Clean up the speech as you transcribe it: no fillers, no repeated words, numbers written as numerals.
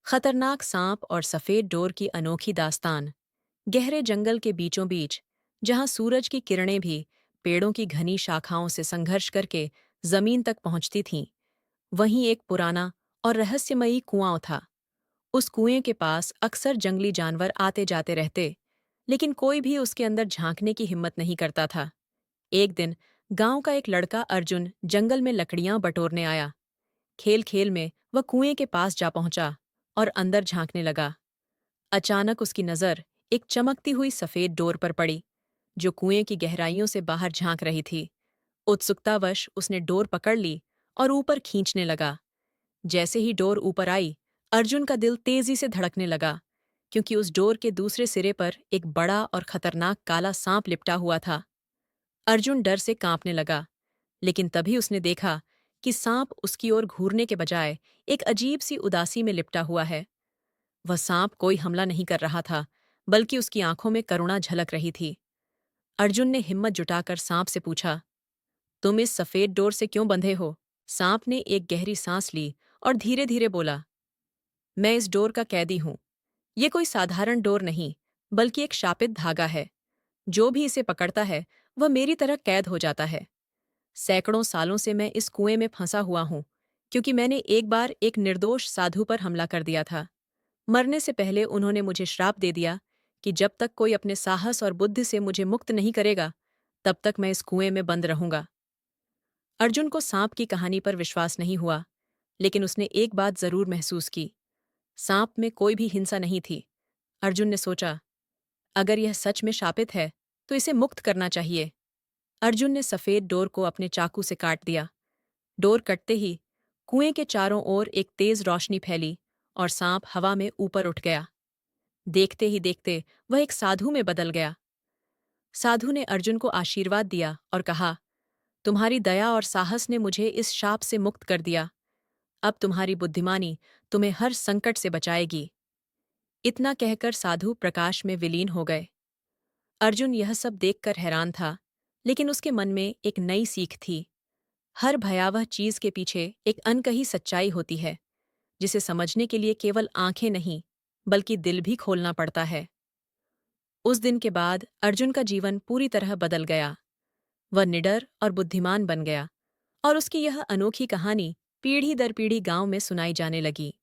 खतरनाक सांप और सफेद डोर की अनोखी दास्तान। गहरे जंगल के बीचों बीच, जहां सूरज की किरणें भी पेड़ों की घनी शाखाओं से संघर्ष करके जमीन तक पहुंचती थीं, वहीं एक पुराना और रहस्यमयी कुआं था। उस कुएं के पास अक्सर जंगली जानवर आते जाते रहते, लेकिन कोई भी उसके अंदर झांकने की हिम्मत नहीं करता था। एक दिन गांव का एक लड़का अर्जुन जंगल में लकड़ियां बटोरने आया। खेल खेल में वह कुएं के पास जा पहुंचा और अंदर झांकने लगा। अचानक उसकी नजर एक चमकती हुई सफेद डोर पर पड़ी, जो कुएं की गहराइयों से बाहर झांक रही थी। उत्सुकतावश उसने डोर पकड़ ली और ऊपर खींचने लगा। जैसे ही डोर ऊपर आई, अर्जुन का दिल तेजी से धड़कने लगा, क्योंकि उस डोर के दूसरे सिरे पर एक बड़ा और खतरनाक काला सांप लिपटा हुआ था। अर्जुन डर से कांपने लगा, लेकिन तभी उसने देखा कि सांप उसकी ओर घूरने के बजाय एक अजीब सी उदासी में लिपटा हुआ है। वह सांप कोई हमला नहीं कर रहा था, बल्कि उसकी आंखों में करुणा झलक रही थी। अर्जुन ने हिम्मत जुटाकर सांप से पूछा, तुम इस सफेद डोर से क्यों बंधे हो? सांप ने एक गहरी सांस ली और धीरे धीरे बोला, मैं इस डोर का कैदी हूं। ये कोई साधारण डोर नहीं, बल्कि एक शापित धागा है। जो भी इसे पकड़ता है, वह मेरी तरह कैद हो जाता है। सैकड़ों सालों से मैं इस कुएं में फंसा हुआ हूं, क्योंकि मैंने एक बार एक निर्दोष साधु पर हमला कर दिया था। मरने से पहले उन्होंने मुझे श्राप दे दिया कि जब तक कोई अपने साहस और बुद्धि से मुझे मुक्त नहीं करेगा, तब तक मैं इस कुएं में बंद रहूंगा। अर्जुन को सांप की कहानी पर विश्वास नहीं हुआ, लेकिन उसने एक बात जरूर महसूस की। सांप में कोई भी हिंसा नहीं थी। अर्जुन ने सोचा, अगर यह सच में शापित है, तो इसे मुक्त करना चाहिए। अर्जुन ने सफेद डोर को अपने चाकू से काट दिया। डोर कटते ही कुएं के चारों ओर एक तेज रोशनी फैली और सांप हवा में ऊपर उठ गया। देखते ही देखते वह एक साधु में बदल गया। साधु ने अर्जुन को आशीर्वाद दिया और कहा, तुम्हारी दया और साहस ने मुझे इस शाप से मुक्त कर दिया। अब तुम्हारी बुद्धिमानी तुम्हें हर संकट से बचाएगी। इतना कहकर साधु प्रकाश में विलीन हो गए। अर्जुन यह सब देखकर हैरान था, लेकिन उसके मन में एक नई सीख थी। हर भयावह चीज के पीछे एक अनकही सच्चाई होती है, जिसे समझने के लिए केवल आंखें नहीं, बल्कि दिल भी खोलना पड़ता है। उस दिन के बाद अर्जुन का जीवन पूरी तरह बदल गया। वह निडर और बुद्धिमान बन गया, और उसकी यह अनोखी कहानी पीढ़ी दर पीढ़ी गांव में सुनाई जाने लगी।